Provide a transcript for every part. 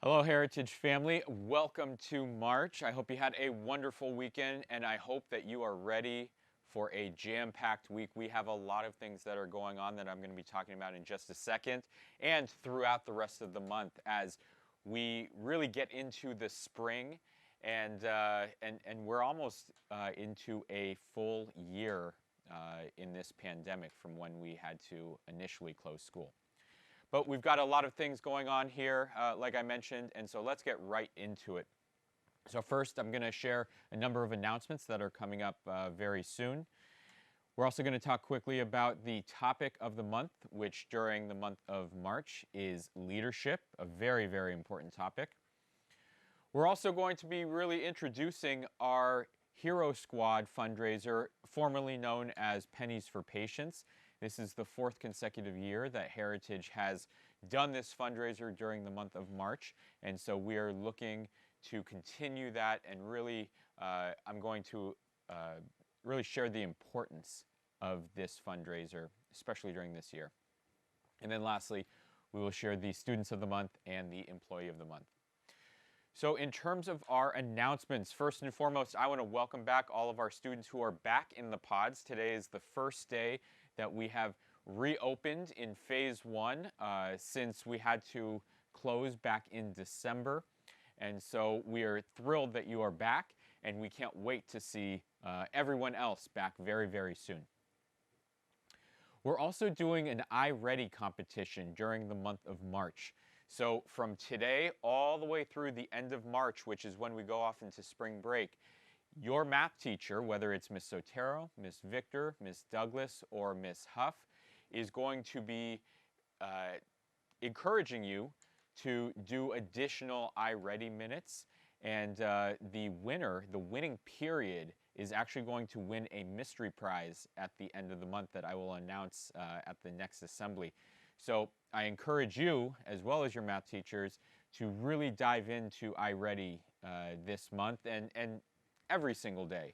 Hello, Heritage family. Welcome to March. I hope you had a wonderful weekend, and I hope that you are ready for a jam-packed week. We have a lot of things that are going on that I'm going to be talking about in just a second, and throughout the rest of the month as we really get into the spring, and we're almost into a full year in this pandemic from when we had to initially close school. But we've got a lot of things going on here, like I mentioned, and so let's get right into it. So first, I'm going to share a number of announcements that are coming up very soon. We're also going to talk quickly about the topic of the month, which during the month of March is leadership, a very, very important topic. We're also going to be really introducing our Hero Squad fundraiser, formerly known as Pennies for Patients. This is the fourth consecutive year that Heritage has done this fundraiser during the month of March, and so we are looking to continue that, and really I'm going to really share the importance of this fundraiser, especially during this year. And then lastly, we will share the Students of the Month and the Employee of the Month. So in terms of our announcements, first and foremost, I want to welcome back all of our students who are back in the pods. Today is the first day that we have reopened in phase one since we had to close back in December. And so we are thrilled that you are back, and we can't wait to see everyone else back very, very soon. We're also doing an iReady competition during the month of March. So from today all the way through the end of March, which is when we go off into spring break, your math teacher, whether it's Miss Sotero, Miss Victor, Miss Douglas, or Miss Huff, is going to be encouraging you to do additional iReady minutes. And the winning period, is actually going to win a mystery prize at the end of the month that I will announce at the next assembly. So I encourage you, as well as your math teachers, to really dive into iReady this month and every single day,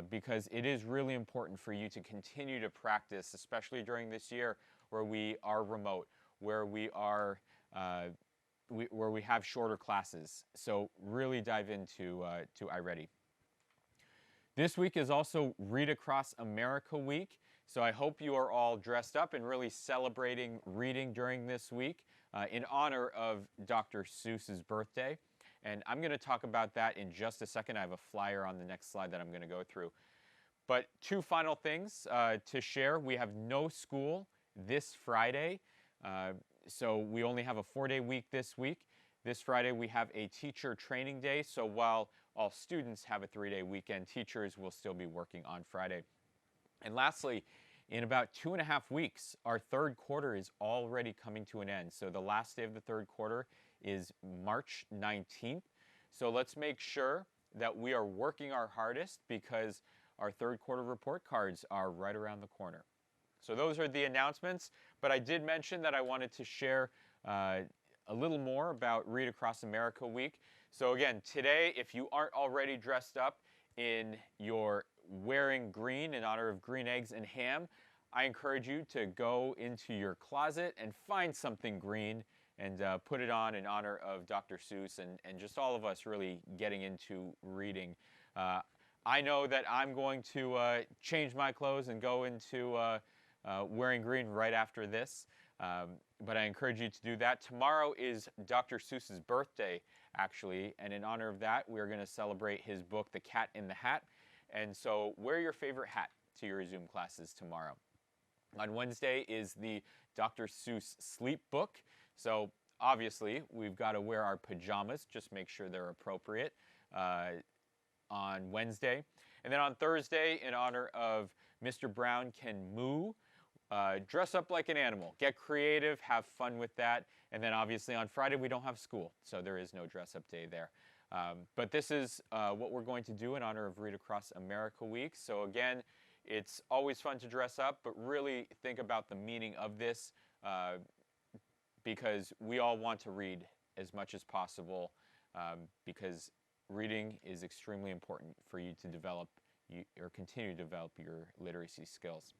because it is really important for you to continue to practice, especially during this year where we are remote, where we are where we have shorter classes. So really dive into to iReady. This week is also Read Across America Week, so I hope you are all dressed up and really celebrating reading during this week in honor of Dr. Seuss's birthday. And I'm going to talk about that in just a second. I have a flyer on the next slide that I'm going to go through. But two final things to share. We have no school this Friday, so we only have a 4-day week this week. This Friday we have a teacher training day, so while all students have a 3-day weekend, teachers will still be working on Friday. And lastly, in about 2.5 weeks, our third quarter is already coming to an end. So the last day of the third quarter is March 19th. So let's make sure that we are working our hardest, because our third quarter report cards are right around the corner. So those are the announcements, but I did mention that I wanted to share a little more about Read Across America Week. So again, today, if you aren't already dressed up in your wearing green in honor of green eggs and ham, I encourage you to go into your closet and find something green and put it on in honor of Dr. Seuss and just all of us really getting into reading. I know that I'm going to change my clothes and go into wearing green right after this. But I encourage you to do that. Tomorrow is Dr. Seuss's birthday, actually, and in honor of that, we're going to celebrate his book, The Cat in the Hat. And so wear your favorite hat to your Zoom classes tomorrow. On Wednesday is the Dr. Seuss Sleep Book. So obviously, we've got to wear our pajamas. Just make sure they're appropriate on Wednesday. And then on Thursday, in honor of Mr. Brown Can Moo, dress up like an animal. Get creative, have fun with that. And then obviously on Friday we don't have school, so there is no dress up day there. But this is what we're going to do in honor of Read Across America Week. So again, it's always fun to dress up, but really think about the meaning of this, because we all want to read as much as possible, because reading is extremely important for you to develop or continue to develop your literacy skills.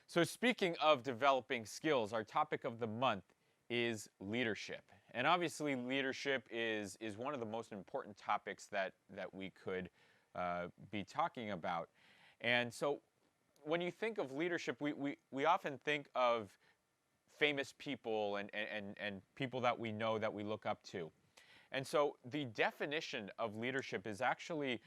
So speaking of developing skills, our topic of the month is leadership. And obviously leadership is one of the most important topics that we could be talking about. And so when you think of leadership, we often think of famous people and people that we know, that we look up to. And so the definition of leadership is actually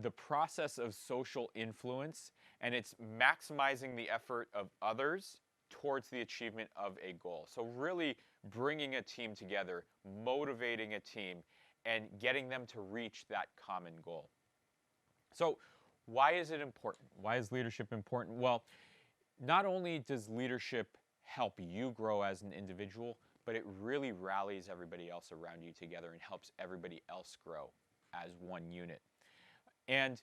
the process of social influence, and it's maximizing the effort of others towards the achievement of a goal. So really bringing a team together, motivating a team, and getting them to reach that common goal. So why is it important? Why is leadership important? Well, not only does leadership help you grow as an individual, but it really rallies everybody else around you together and helps everybody else grow as one unit. And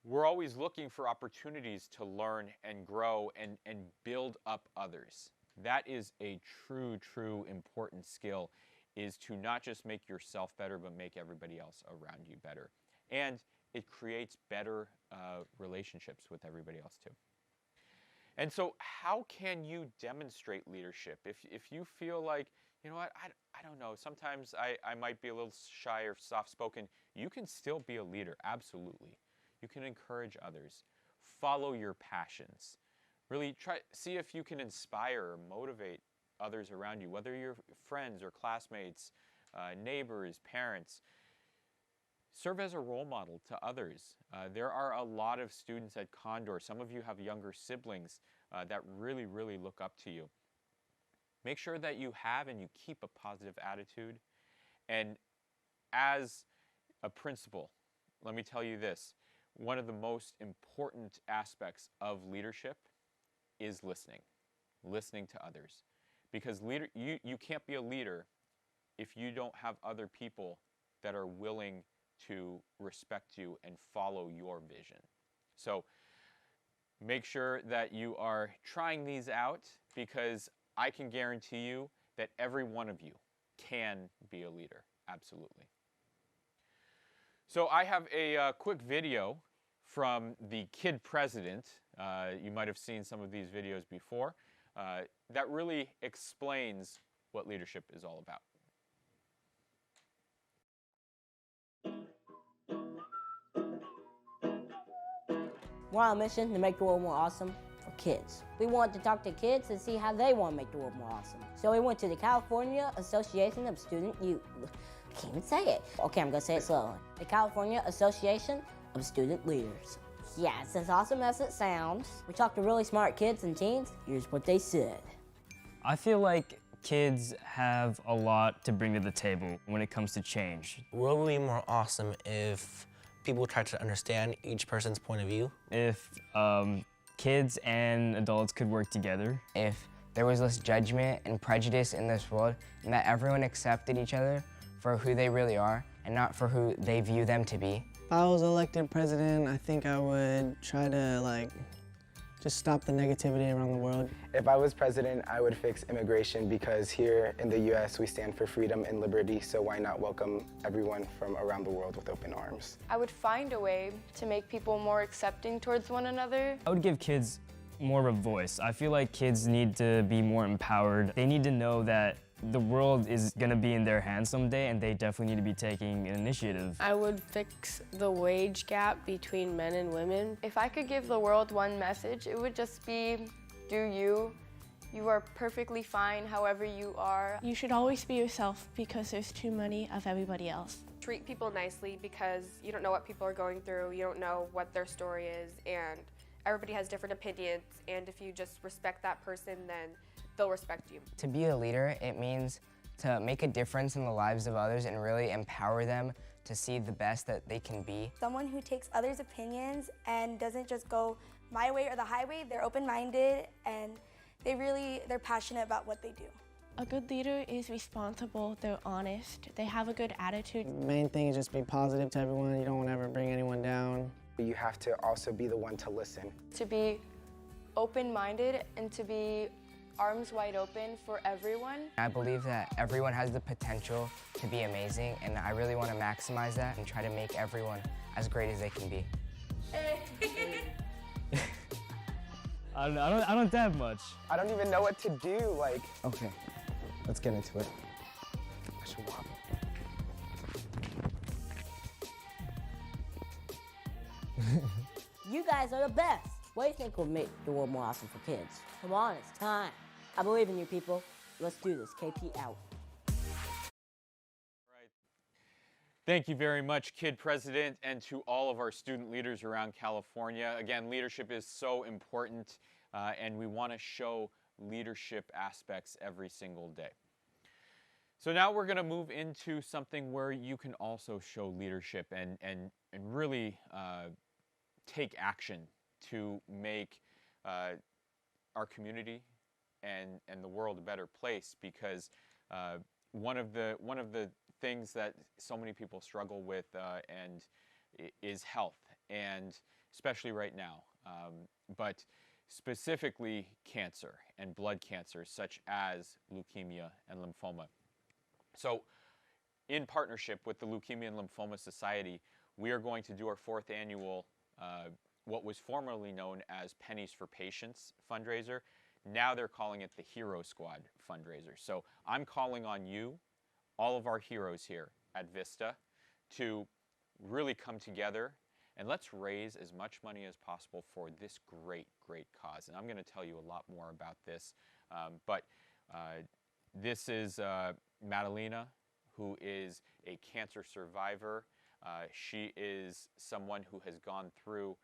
we're always looking for opportunities to learn and grow and build up others. That is a true important skill, is to not just make yourself better, but make everybody else around you better. And it creates better relationships with everybody else too. And so how can you demonstrate leadership? If you feel like, you know what, I don't know, sometimes I might be a little shy or soft-spoken, you can still be a leader, absolutely. You can encourage others. Follow your passions. Really see if you can inspire or motivate others around you, whether you're friends or classmates, neighbors, parents. Serve as a role model to others. There are a lot of students at Condor. Some of you have younger siblings that really look up to you. Make sure that you have and you keep a positive attitude. And as a principal, let me tell you this. One of the most important aspects of leadership is listening to others. Because you can't be a leader if you don't have other people that are willing to respect you and follow your vision. So make sure that you are trying these out, because I can guarantee you that every one of you can be a leader, absolutely. So I have a quick video from the Kid President. You might have seen some of these videos before. That really explains what leadership is all about. We're on a mission to make the world more awesome for kids. We want to talk to kids and see how they want to make the world more awesome. So we went to the California Association of Student Youth. I can't even say it. Okay, I'm gonna say it slowly. The California Association of Student Leaders. Yeah, it's as awesome as it sounds. We talked to really smart kids and teens. Here's what they said. I feel like kids have a lot to bring to the table when it comes to change. The world would be more awesome if people try to understand each person's point of view. If kids and adults could work together. If there was less judgment and prejudice in this world, and that everyone accepted each other for who they really are and not for who they view them to be. If I was elected president, I think I would try to just stop the negativity around the world. If I was president, I would fix immigration, because here in the US we stand for freedom and liberty, so why not welcome everyone from around the world with open arms? I would find a way to make people more accepting towards one another. I would give kids more of a voice. I feel like kids need to be more empowered. They need to know that the world is going to be in their hands someday, and they definitely need to be taking an initiative. I would fix the wage gap between men and women. If I could give the world one message, it would just be, do you. You are perfectly fine however you are. You should always be yourself, because there's too many of everybody else. Treat people nicely, because you don't know what people are going through, you don't know what their story is, and everybody has different opinions, and if you just respect that person, then they'll respect you. To be a leader, it means to make a difference in the lives of others and really empower them to see the best that they can be. Someone who takes others' opinions and doesn't just go my way or the highway. They're open-minded and they're passionate about what they do. A good leader is responsible, they're honest, they have a good attitude. The main thing is just be positive to everyone. You don't want to ever bring anyone down. You have to also be the one to listen. To be open-minded and to be arms wide open for everyone. I believe that everyone has the potential to be amazing, and I really want to maximize that and try to make everyone as great as they can be. I don't have much. I don't even know what to do, Okay. Let's get into it. You guys are the best. What do you think will make the world more awesome for kids? Come on, it's time. I believe in you people. Let's do this. KP out. Thank you very much, Kid President, and to all of our student leaders around California. Again, leadership is so important, and we want to show leadership aspects every single day. So now we're going to move into something where you can also show leadership and really take action to make our community and the world a better place, because one of the things that so many people struggle with is health, and especially right now, but specifically cancer and blood cancers such as leukemia and lymphoma. So in partnership with the Leukemia and Lymphoma Society, we are going to do our 4th annual what was formerly known as Pennies for Patients fundraiser. Now they're calling it the Hero Squad fundraiser. So I'm calling on you, all of our heroes here at Vista, to really come together and let's raise as much money as possible for this great, great cause. And I'm going to tell you a lot more about this, but this is Madalena, who is a cancer survivor. She is someone who has gone through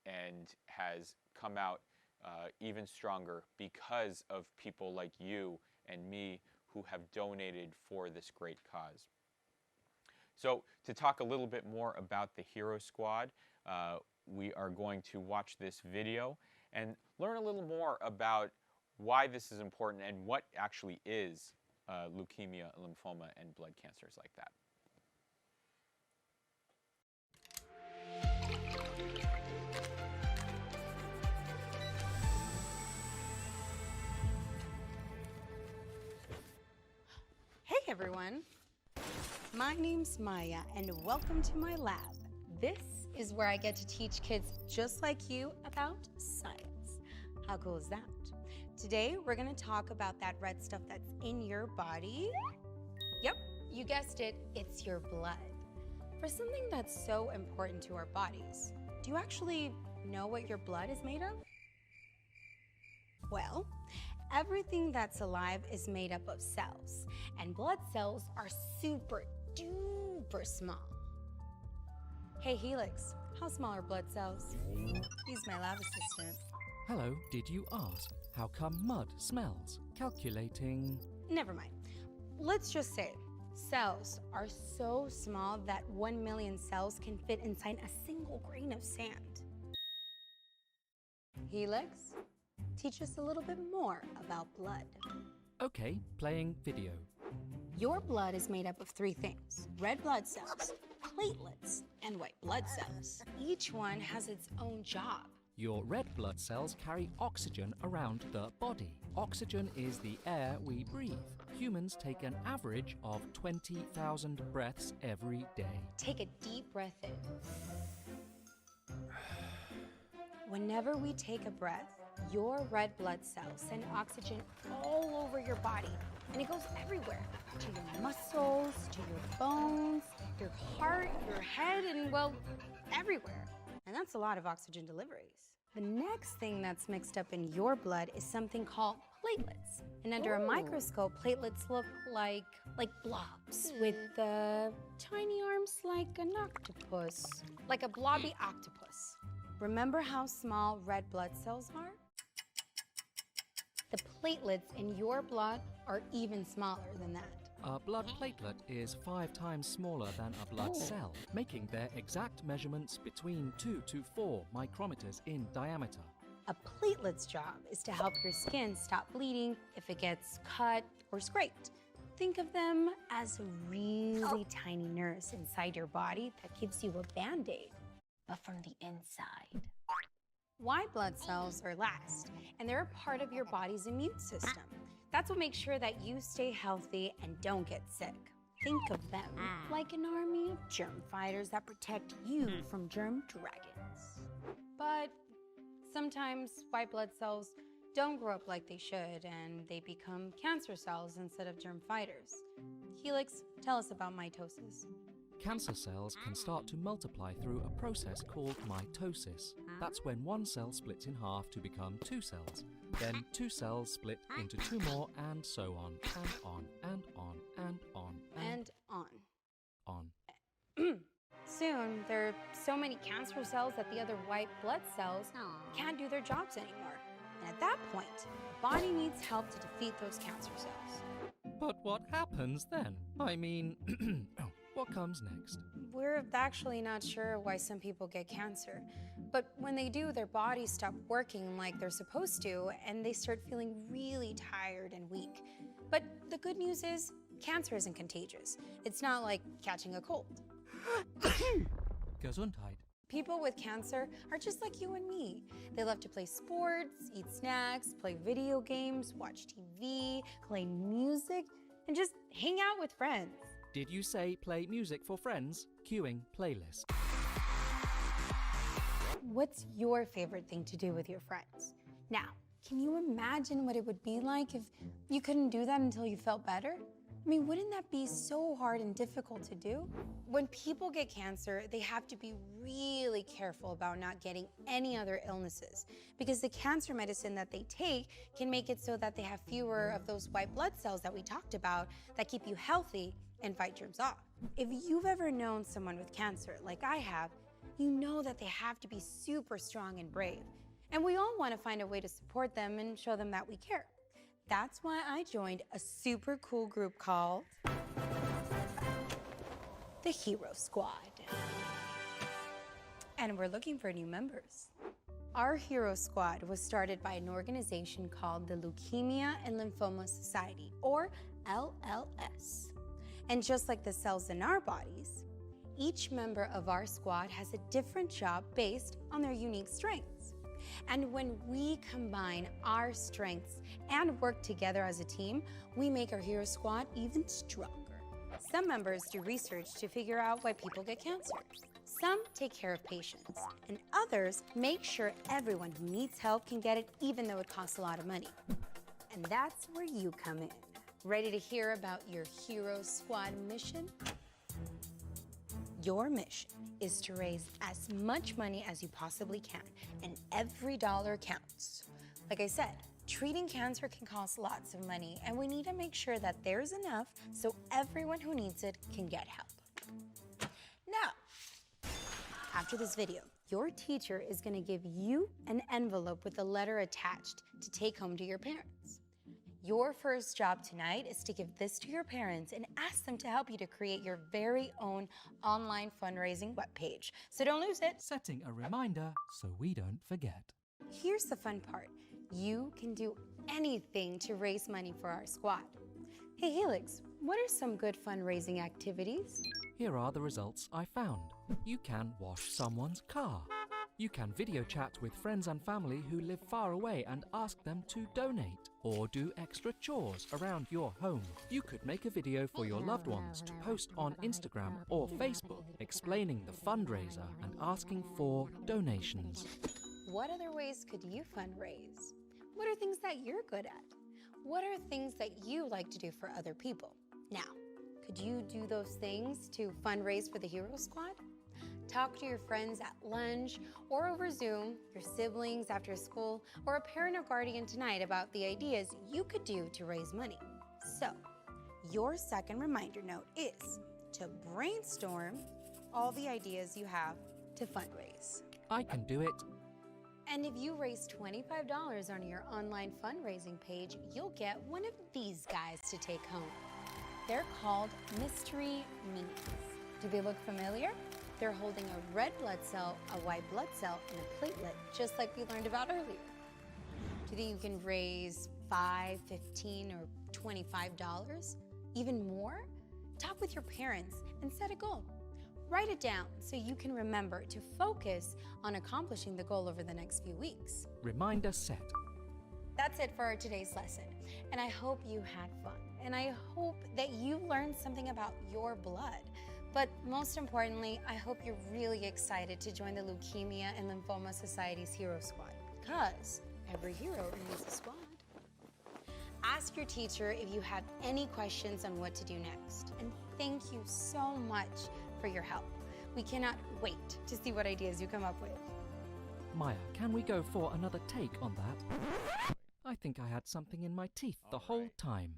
and has come out even stronger because of people like you and me who have donated for this great cause. So to talk a little bit more about the Hero Squad, we are going to watch this video and learn a little more about why this is important and what actually is leukemia, lymphoma, and blood cancers like that. Hey everyone, my name's Maya and welcome to my lab. This is where I get to teach kids just like you about science. How cool is that? Today we're gonna talk about that red stuff that's in your body. Yep, you guessed it, it's your blood. For something that's so important to our bodies, do you actually know what your blood is made of? Well, everything that's alive is made up of cells, and blood cells are super duper small. Hey Helix, how small are blood cells? He's my lab assistant. Hello, did you ask? How come mud smells? Calculating. Never mind. Let's just say cells are so small that 1 million cells can fit inside a single grain of sand. Helix, teach us a little bit more about blood. Okay, playing video. Your blood is made up of 3 things: red blood cells, platelets, and white blood cells. Each one has its own job. Your red blood cells carry oxygen around the body. Oxygen is the air we breathe. Humans take an average of 20,000 breaths every day. Take a deep breath in. Whenever we take a breath, your red blood cells send oxygen all over your body, and it goes everywhere, to your muscles, to your bones, your heart, your head, and well, everywhere. And that's a lot of oxygen deliveries. The next thing that's mixed up in your blood is something called platelets. And under a microscope, platelets look like blobs with tiny arms like an octopus, like a blobby octopus. Remember how small red blood cells are? The platelets in your blood are even smaller than that. A blood platelet is 5 times smaller than a blood cell, making their exact measurements between 2 to 4 micrometers in diameter. A platelet's job is to help your skin stop bleeding if it gets cut or scraped. Think of them as really tiny nerves inside your body that gives you a Band-Aid, but from the inside. White blood cells are last, and they're a part of your body's immune system. That's what makes sure that you stay healthy and don't get sick. Think of them like an army of germ fighters that protect you from germ dragons. But sometimes white blood cells don't grow up like they should and they become cancer cells instead of germ fighters. Helix, tell us about mitosis. Cancer cells can start to multiply through a process called mitosis. That's when one cell splits in half to become two cells. Then two cells split into two more, and so on, and on, and on, and on, And on. on. Soon, there are so many cancer cells that the other white blood cells can't do their jobs anymore. And at that point, the body needs help to defeat those cancer cells. But what happens then? I mean, what comes next? We're actually not sure why some people get cancer. But when they do, their bodies stop working like they're supposed to, and they start feeling really tired and weak. But the good news is, cancer isn't contagious. It's not like catching a cold. Gesundheit. People with cancer are just like you and me. They love to play sports, eat snacks, play video games, watch TV, play music, and just hang out with friends. Did you say play music for friends? Queuing playlist. What's your favorite thing to do with your friends? Now, can you imagine what it would be like if you couldn't do that until you felt better? I mean, wouldn't that be so hard and difficult to do? When people get cancer, they have to be really careful about not getting any other illnesses because the cancer medicine that they take can make it so that they have fewer of those white blood cells that we talked about that keep you healthy and fight germs off. If you've ever known someone with cancer, like I have, you know that they have to be super strong and brave. And we all want to find a way to support them and show them that we care. That's why I joined a super cool group called the Hero Squad. And we're looking for new members. Our Hero Squad was started by an organization called the Leukemia and Lymphoma Society, or LLS. And just like the cells in our bodies, each member of our squad has a different job based on their unique strengths. And when we combine our strengths and work together as a team, we make our Hero Squad even stronger. Some members do research to figure out why people get cancer. Some take care of patients, and others make sure everyone who needs help can get it even though it costs a lot of money. And that's where you come in. Ready to hear about your Hero Squad mission? Your mission is to raise as much money as you possibly can, and every dollar counts. Like I said, treating cancer can cost lots of money, and we need to make sure that there's enough so everyone who needs it can get help. Now, after this video, your teacher is going to give you an envelope with a letter attached to take home to your parents. Your first job tonight is to give this to your parents and ask them to help you to create your very own online fundraising webpage. So don't lose it. Setting a reminder so we don't forget. Here's the fun part. You can do anything to raise money for our squad. Hey Helix, what are some good fundraising activities? Here are the results I found. You can wash someone's car. You can video chat with friends and family who live far away and ask them to donate, or do extra chores around your home. You could make a video for your loved ones to post on Instagram or Facebook, explaining the fundraiser and asking for donations. What other ways could you fundraise? What are things that you're good at? What are things that you like to do for other people? Now, could you do those things to fundraise for the Hero Squad? Talk to your friends at lunch or over Zoom, your siblings after school, or a parent or guardian tonight about the ideas you could do to raise money. So, your second reminder note is to brainstorm all the ideas you have to fundraise. I can do it. And if you raise $25 on your online fundraising page, you'll get one of these guys to take home. They're called Mystery Minis. Do they look familiar? They're holding a red blood cell, a white blood cell, and a platelet, just like we learned about earlier. Do you think you can raise $5, $15, or $25? Even more? Talk with your parents and set a goal. Write it down so you can remember to focus on accomplishing the goal over the next few weeks. Reminder set. That's it for today's lesson, and I hope you had fun, and I hope that you learned something about your blood. But most importantly, I hope you're really excited to join the Leukemia and Lymphoma Society's Hero Squad, because Every hero needs a squad. Ask your teacher if you have any questions on what to do next. And thank you so much for your help. We cannot wait to see what ideas you come up with. Maya, can we go for another take on that? I think I had something in my teeth the whole time.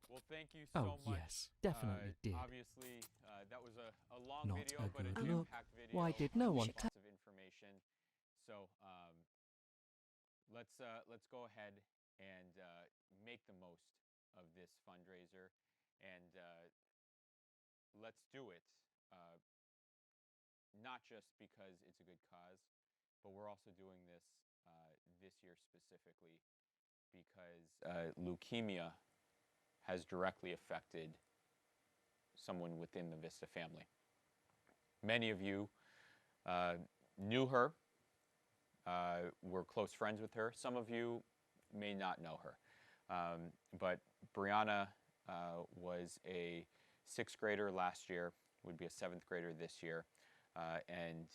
Well, thank you so much. Yes, definitely did. Obviously, that was a long Not video, a but a good look. jam-packed video. Why did no one Lots of information. So let's go ahead and make the most of this fundraiser, and let's do it. Not just because it's a good cause, but we're also doing this this year specifically because leukemia has directly affected someone within the Vista family. Many of you knew her, were close friends with her. Some of you may not know her. But Brianna was a 6th grader last year, would be a 7th grader this year. And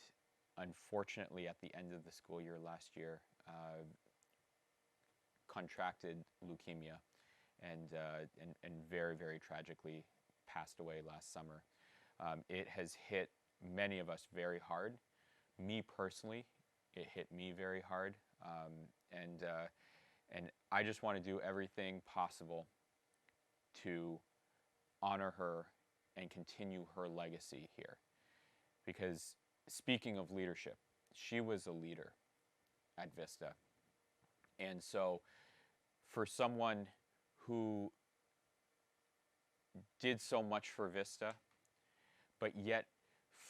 unfortunately, at the end of the school year last year, contracted leukemia and very, very tragically passed away last summer. It has hit many of us very hard. Me personally, it hit me very hard. And I just want to do everything possible to honor her and continue her legacy here. Because speaking of leadership, she was a leader at Vista. And so for someone who did so much for Vista, but yet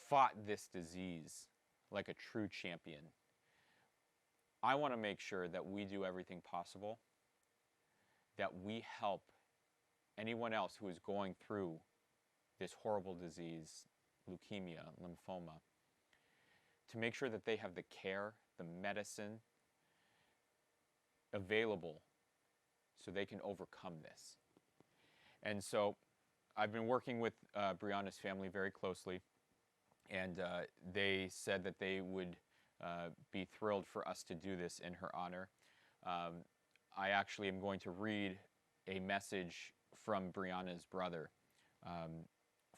fought this disease like a true champion, I want to make sure that we do everything possible, that we help anyone else who is going through this horrible disease, leukemia, lymphoma, to make sure that they have the care, the medicine available so they can overcome this. And so I've been working with Brianna's family very closely, and they said that they would be thrilled for us to do this in her honor. I actually am going to read a message from Brianna's brother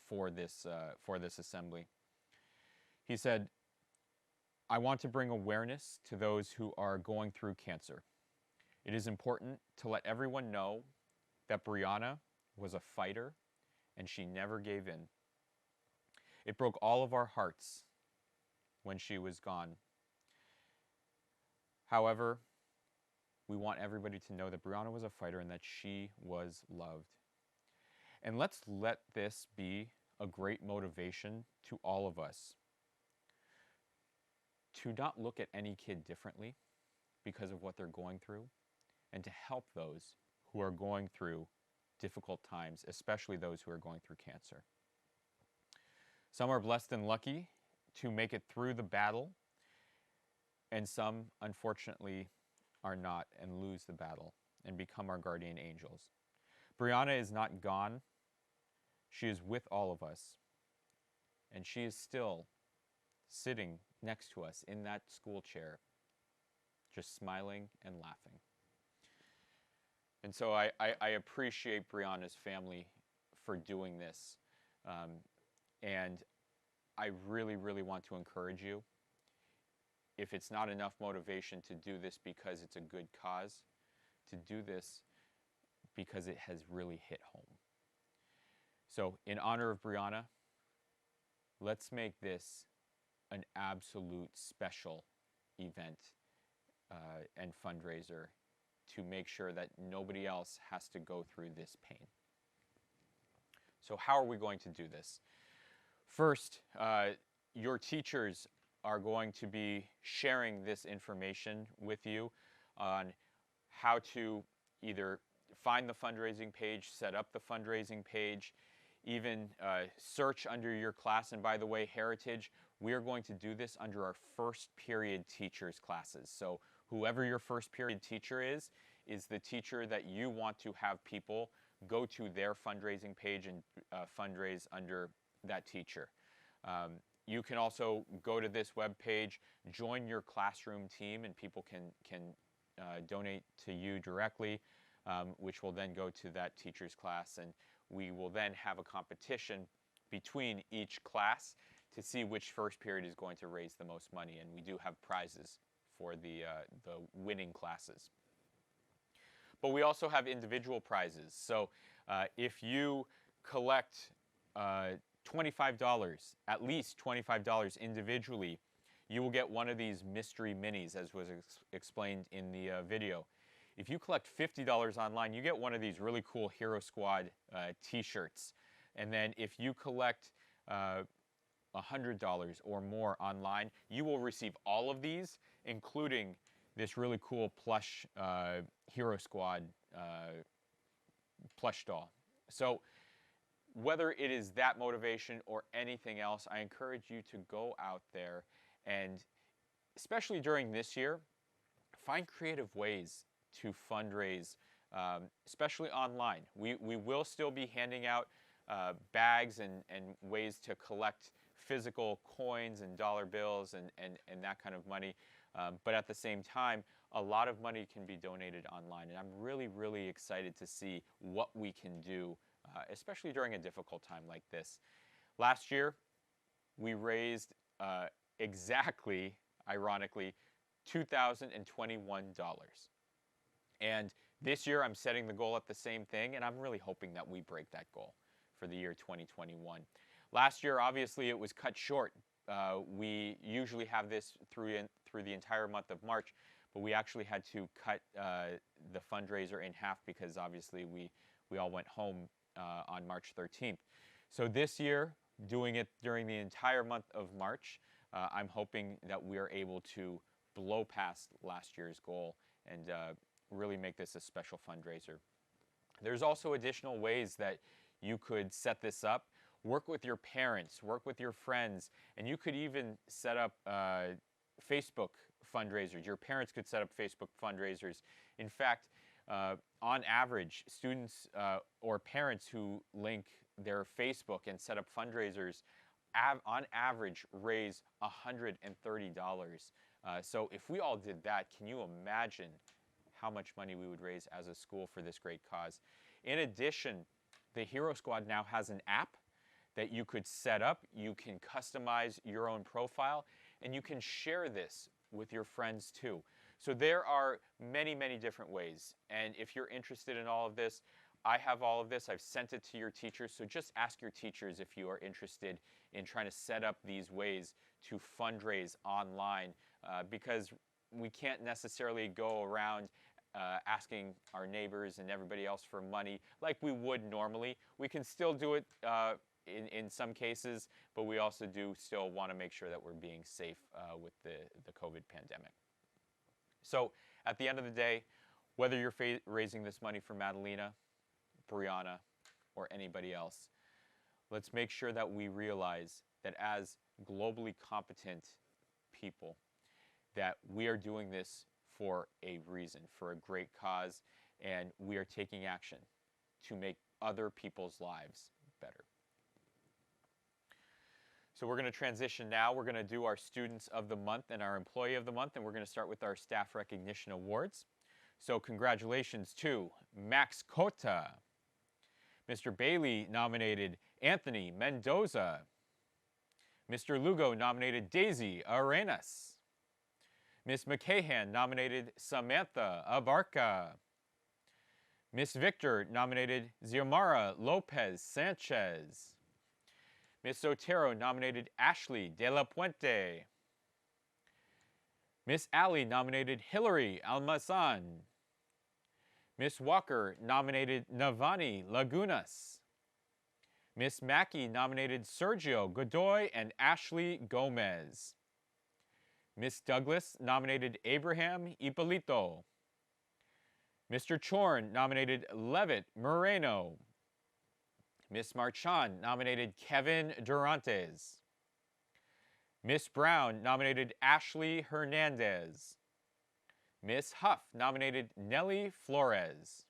for this assembly. He said, "I want to bring awareness to those who are going through cancer. It is important to let everyone know that Brianna was a fighter and she never gave in. It broke all of our hearts when she was gone. However, we want everybody to know that Brianna was a fighter and that she was loved. And let's let this be a great motivation to all of us to not look at any kid differently because of what they're going through, and to help those who are going through difficult times, especially those who are going through cancer. Some are blessed and lucky to make it through the battle, and some, unfortunately, are not and lose the battle and become our guardian angels. Brianna is not gone. She is with all of us, and she is still sitting next to us in that school chair, just smiling and laughing. And so I appreciate Brianna's family for doing this. And I really, really want to encourage you, if it's not enough motivation to do this because it's a good cause, to do this because it has really hit home. So in honor of Brianna, let's make this an absolute special event and fundraiser to make sure that nobody else has to go through this pain. So how are we going to do this? First, your teachers are going to be sharing this information with you on how to either find the fundraising page, set up the fundraising page, even search under your class. And by the way, Heritage, we are going to do this under our first period teachers classes. So whoever your first period teacher is the teacher that you want to have people go to their fundraising page and fundraise under that teacher. You can also go to this web page, join your classroom team, and people can donate to you directly, which will then go to that teacher's class, and we will then have a competition between each class to see which first period is going to raise the most money, and we do have prizes for the winning classes. But we also have individual prizes. So if you collect $25, at least $25 individually, you will get one of these mystery minis, as was explained in the video. If you collect $50 online, you get one of these really cool Hero Squad t-shirts. And then if you collect $100 or more online, you will receive all of these, including this really cool plush Hero Squad plush doll. So whether it is that motivation or anything else, I encourage you to go out there and, especially during this year, find creative ways to fundraise, especially online. We will still be handing out bags and ways to collect physical coins and dollar bills and that kind of money. But at the same time, a lot of money can be donated online. And I'm really, really excited to see what we can do, especially during a difficult time like this. Last year, we raised exactly, ironically, $2,021. And this year, I'm setting the goal at the same thing, and I'm really hoping that we break that goal for the year 2021. Last year, obviously, it was cut short. We usually have this through the entire month of March, but we actually had to cut the fundraiser in half because obviously we all went home on March 13th. So this year, doing it during the entire month of March, I'm hoping that we are able to blow past last year's goal and really make this a special fundraiser. There's also additional ways that you could set this up. Work with your parents, work with your friends, and you could even set up Facebook fundraisers. Your parents could set up Facebook fundraisers. In fact, on average, students or parents who link their Facebook and set up fundraisers on average raise $130. So if we all did that, can you imagine how much money we would raise as a school for this great cause? In addition, the Hero Squad now has an app that you could set up. You can customize your own profile, and you can share this with your friends too. So there are many, many different ways. And if you're interested in all of this, I have all of this. I've sent it to your teachers. So just ask your teachers if you are interested in trying to set up these ways to fundraise online, because we can't necessarily go around asking our neighbors and everybody else for money like we would normally. We can still do it in some cases, but we also do still want to make sure that we're being safe with the COVID pandemic. So at the end of the day, whether you're raising this money for Madalena, Brianna, or anybody else, let's make sure that we realize that as globally competent people, that we are doing this for a reason, for a great cause, and we are taking action to make other people's lives better. So we're going to transition now. We're going to do our Students of the Month and our Employee of the Month, and we're going to start with our Staff Recognition Awards. So congratulations to Max Cota. Mr. Bailey nominated Anthony Mendoza. Mr. Lugo nominated Daisy Arenas. Ms. McCahan nominated Samantha Abarca. Ms. Victor nominated Xiomara Lopez Sanchez. Ms. Sotero nominated Ashley De La Puente. Miss Alley nominated Hillary Almazan. Miss Walker nominated Navani Lagunas. Miss Mackey nominated Sergio Godoy and Ashley Gomez. Miss Douglas nominated Abraham Ippolito. Mr. Chorn nominated Levitt Moreno. Miss Marchand nominated Kevin Durantes. Miss Brown nominated Ashley Hernandez. Miss Huff nominated Nelly Flores.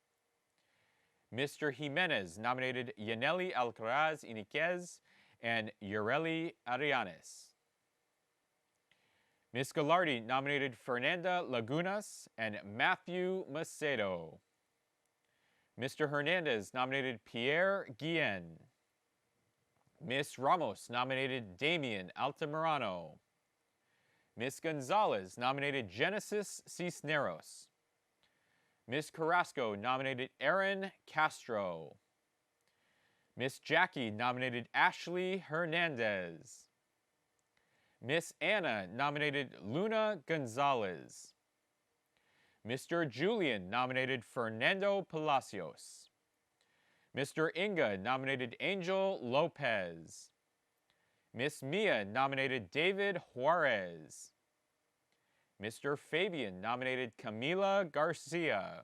Mr. Jimenez nominated Yaneli Alcaraz Iniquez and Ureli Arianes. Miss Gallardi nominated Fernanda Lagunas and Matthew Macedo. Mr. Hernandez nominated Pierre Guillen. Miss Ramos nominated Damian Altamirano. Miss Gonzalez nominated Genesis Cisneros. Miss Carrasco nominated Aaron Castro. Miss Jackie nominated Ashley Hernandez. Miss Anna nominated Luna Gonzalez. Mr. Julian nominated Fernando Palacios. Mr. Inga nominated Angel Lopez. Miss Mia nominated David Juarez. Mr. Fabian nominated Camila Garcia.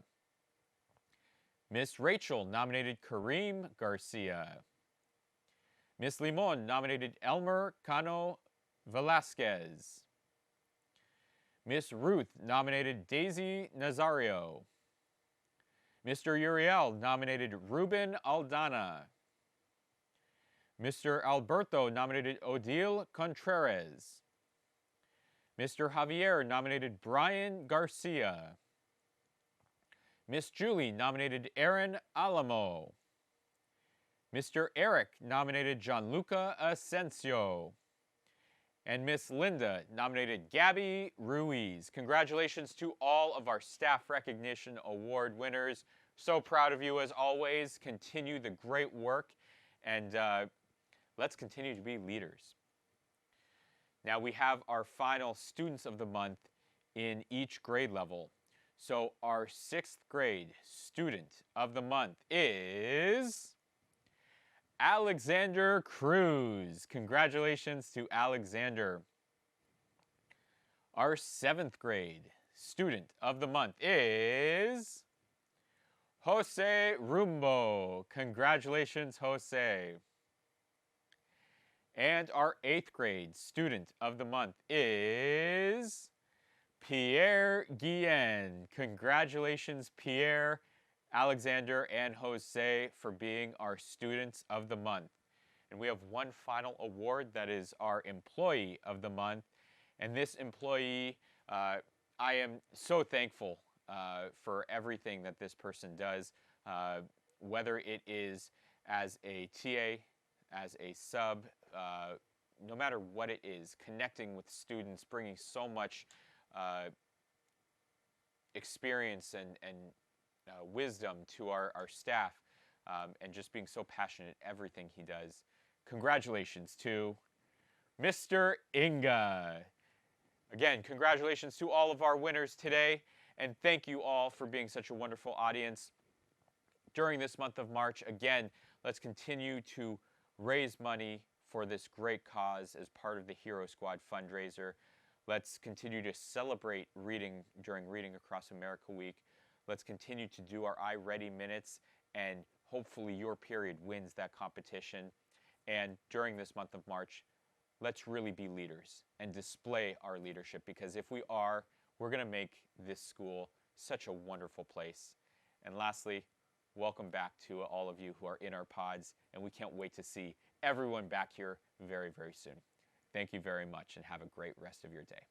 Miss Rachel nominated Kareem Garcia. Miss Limon nominated Elmer Cano Velasquez. Miss Ruth nominated Daisy Nazario. Mr. Uriel nominated Ruben Aldana. Mr. Alberto nominated Odile Contreras. Mr. Javier nominated Brian Garcia. Miss Julie nominated Aaron Alamo. Mr. Eric nominated Gianluca Asensio. And Miss Linda nominated Gabby Ruiz. Congratulations to all of our Staff Recognition Award winners. So proud of you as always. Continue the great work, and let's continue to be leaders. Now we have our final Students of the Month in each grade level. So our 6th grade Student of the Month is Alexander Cruz. Congratulations to Alexander. Our 7th grade Student of the Month is Jose Rumbo. Congratulations, Jose. And our 8th grade Student of the Month is Pierre Guillen. Congratulations, Pierre, Alexander, and Jose for being our Students of the Month. And we have one final award that is our Employee of the Month. And this employee, I am so thankful for everything that this person does, whether it is as a TA, as a sub, no matter what it is, connecting with students, bringing so much experience and wisdom to our staff, and just being so passionate at everything he does. Congratulations to Mr. Inga. Again, congratulations to all of our winners today, and thank you all for being such a wonderful audience during this month of March. Again, let's continue to raise money for this great cause as part of the Hero Squad fundraiser. Let's continue to celebrate reading during Reading Across America Week. Let's continue to do our iReady minutes, and hopefully your period wins that competition. And during this month of March, let's really be leaders and display our leadership, because if we are, we're going to make this school such a wonderful place. And lastly, welcome back to all of you who are in our pods, and we can't wait to see everyone back here very, very soon. Thank you very much, and have a great rest of your day.